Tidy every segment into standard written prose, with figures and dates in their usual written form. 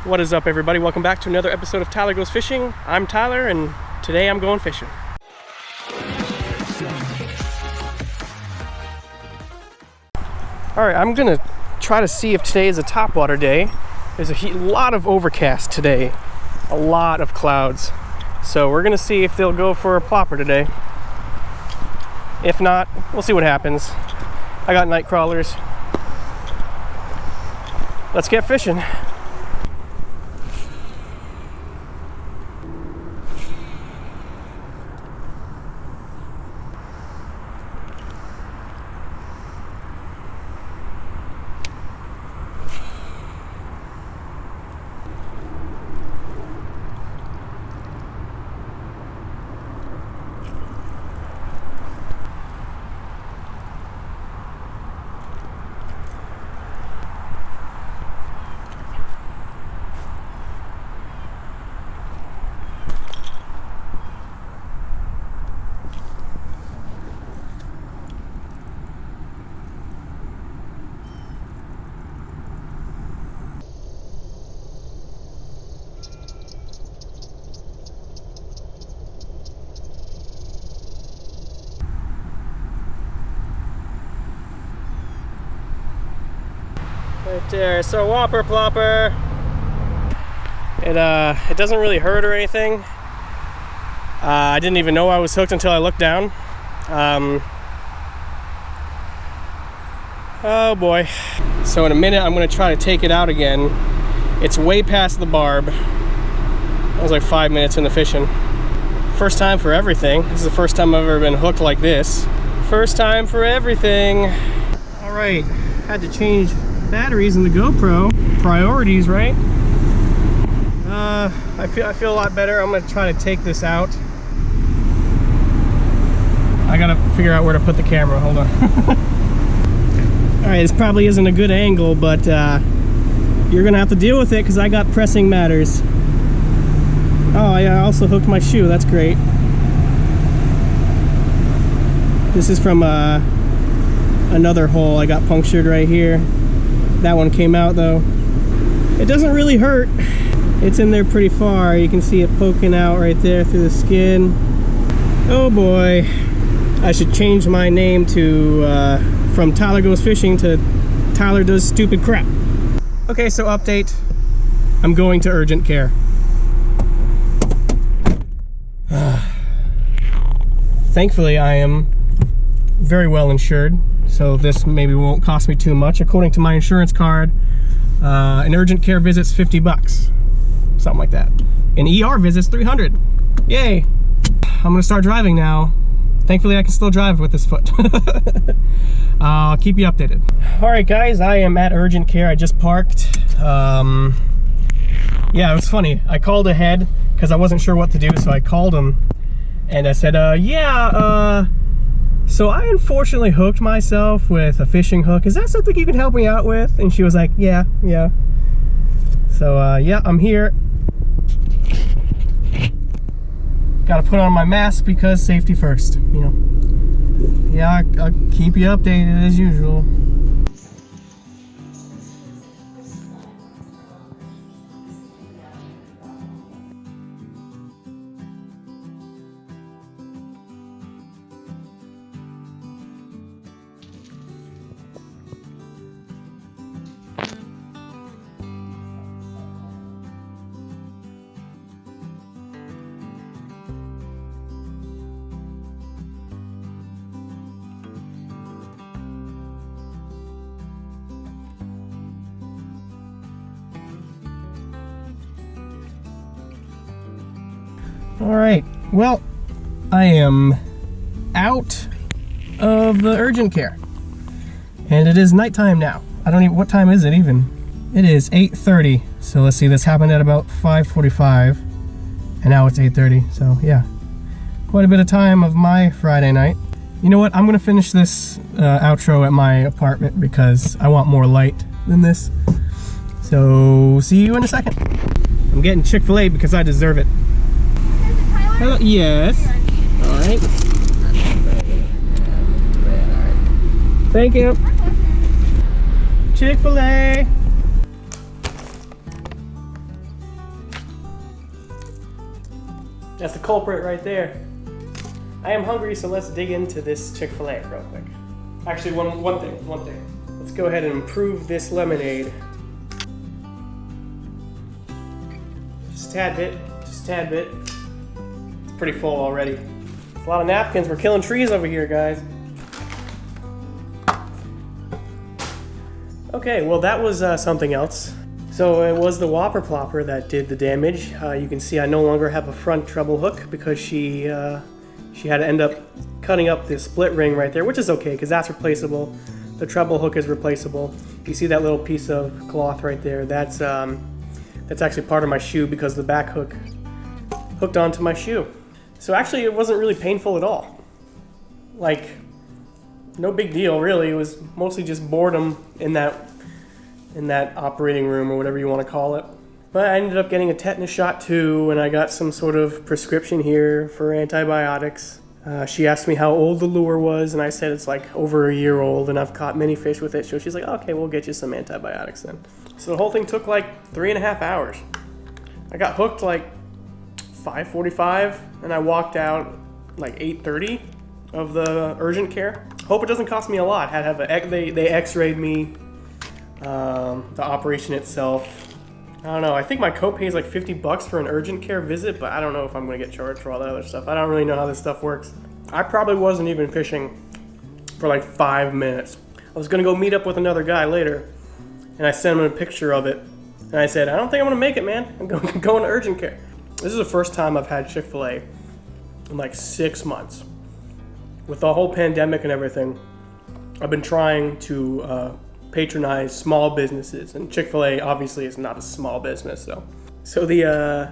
What is up, everybody? Welcome back to another episode of Tyler Goes Fishing. I'm Tyler, and today I'm going fishing. Alright, I'm gonna try to see if today is a topwater day. There's a lot of overcast today, a lot of clouds. So we're gonna see if they'll go for a plopper today. If not, we'll see what happens. I got night crawlers. Let's get fishing. Right there, so whopper plopper. It doesn't really hurt or anything. I didn't even know I was hooked until I looked down. Oh boy. So in a minute I'm gonna try to take it out again. It's way past the barb. That was like 5 minutes in the fishing. First time for everything. This is the first time I've ever been hooked like this. First time for everything. All right, had to change batteries in the GoPro. Priorities, right? I feel a lot better. I'm gonna try to take this out. I gotta figure out where to put the camera. Hold on. All right, this probably isn't a good angle, but you're gonna have to deal with it because I got pressing matters. Oh, yeah, I also hooked my shoe. That's great. This is from another hole. I got punctured right here. That one came out though. It doesn't really hurt. It's in there pretty far. You can see it poking out right there through the skin. Oh boy. I should change my name to from Tyler Goes Fishing to Tyler Does Stupid Crap. Okay, so update. I'm going to urgent care. Thankfully, I am very well insured, so this maybe won't cost me too much. According to my insurance card, an urgent care visit's 50 bucks. Something like that. An ER visit's 300. Yay! I'm gonna start driving now. Thankfully, I can still drive with this foot. I'll keep you updated. All right, guys, I am at urgent care. I just parked. Yeah, it was funny. I called ahead because I wasn't sure what to do, so I called them and I said, so I unfortunately hooked myself with a fishing hook. Is that something you can help me out with? And she was like, yeah. So, yeah, I'm here. Gotta put on my mask because safety first, you know. Yeah, I'll keep you updated as usual. All right, well, I am out of the urgent care and it is nighttime now. I don't even, what time is it even? It is 8:30. So let's see, this happened at about 5:45 and now it's 8:30. So yeah, quite a bit of time of my Friday night. You know what, I'm gonna finish this outro at my apartment because I want more light than this. So see you in a second. I'm getting Chick-fil-A because I deserve it. Hello, yes. All right. Thank you. Chick-fil-A. That's the culprit right there. I am hungry, so let's dig into this Chick-fil-A real quick. Actually, one thing. Let's go ahead and improve this lemonade. Just a tad bit. It's pretty full already. A lot of napkins. We're killing trees over here, guys. Okay, well that was something else. So it was the Whopper Plopper that did the damage. You can see I no longer have a front treble hook because she had to end up cutting up this split ring right there, which is okay because that's replaceable. The treble hook is replaceable. You see that little piece of cloth right there? That's actually part of my shoe because the back hook hooked onto my shoe. So actually it wasn't really painful at all. Like, no big deal really. It was mostly just boredom in that operating room or whatever you want to call it. But I ended up getting a tetanus shot too, and I got some sort of prescription here for antibiotics. She asked me how old the lure was, and I said it's like over a year old, and I've caught many fish with it. So she's like, okay, we'll get you some antibiotics then. So the whole thing took like 3.5 hours. I got hooked like 5:45, and I walked out like 8:30 of the urgent care. Hope it doesn't cost me a lot. They x-rayed me, the operation itself. I don't know. I think my copay is like $50 for an urgent care visit, but I don't know if I'm going to get charged for all that other stuff. I don't really know how this stuff works. I probably wasn't even fishing for like 5 minutes. I was going to go meet up with another guy later, and I sent him a picture of it. And I said, I don't think I'm going to make it, man. I'm going to urgent care. This is the first time I've had Chick-fil-A in like 6 months. With the whole pandemic and everything, I've been trying to patronize small businesses, and Chick-fil-A obviously is not a small business. So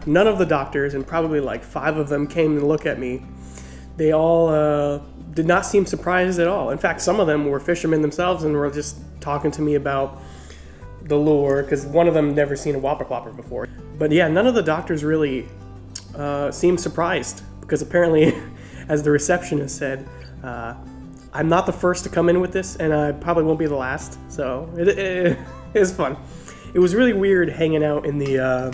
none of the doctors, and probably like 5 of them, came to look at me. They all did not seem surprised at all. In fact, some of them were fishermen themselves and were just talking to me about the lure, because one of them never seen a Whopper Plopper before. But yeah, none of the doctors really seemed surprised, because apparently, as the receptionist said, I'm not the first to come in with this, and I probably won't be the last. So it was fun. It was really weird hanging out in the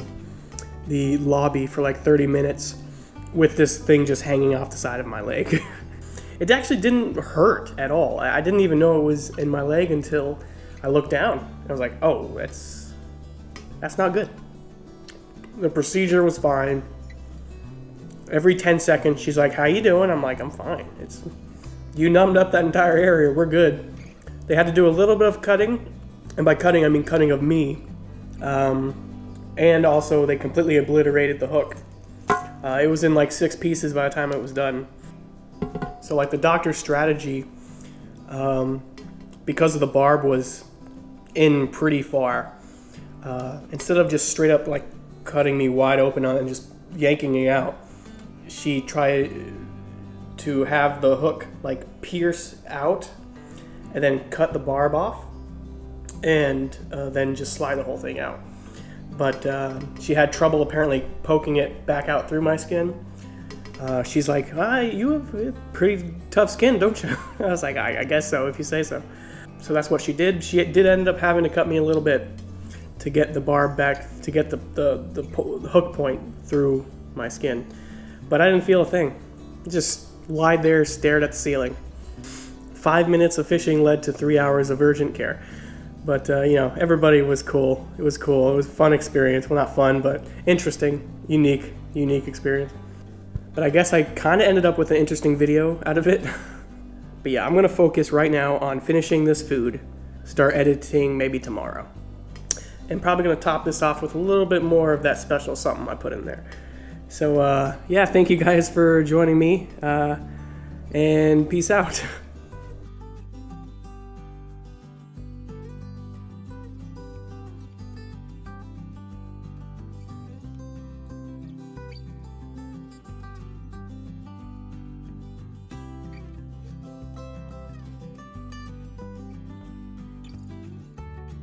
lobby for like 30 minutes with this thing just hanging off the side of my leg. It actually didn't hurt at all. I didn't even know it was in my leg until I looked down. I was like, oh, that's not good. The procedure was fine. Every 10 seconds, she's like, how you doing? I'm like, I'm fine. You numbed up that entire area. We're good. They had to do a little bit of cutting. And by cutting, I mean cutting of me. And also, they completely obliterated the hook. It was in like 6 pieces by the time it was done. So like the doctor's strategy, because of the barb was in pretty far, instead of just straight up like cutting me wide open and just yanking me out, she tried to have the hook like pierce out and then cut the barb off and then just slide the whole thing out. But she had trouble apparently poking it back out through my skin. She's like, you have pretty tough skin, don't you? I was like, I guess so, if you say so. So that's what she did. She did end up having to cut me a little bit to get the barb back, to get the hook point through my skin. But I didn't feel a thing. Just lied there, stared at the ceiling. 5 minutes of fishing led to 3 hours of urgent care. But, everybody was cool. It was cool. It was a fun experience. Well, not fun, but interesting, unique experience. But I guess I kind of ended up with an interesting video out of it. But yeah, I'm going to focus right now on finishing this food. Start editing maybe tomorrow. And probably going to top this off with a little bit more of that special something I put in there. So, yeah, thank you guys for joining me. And peace out.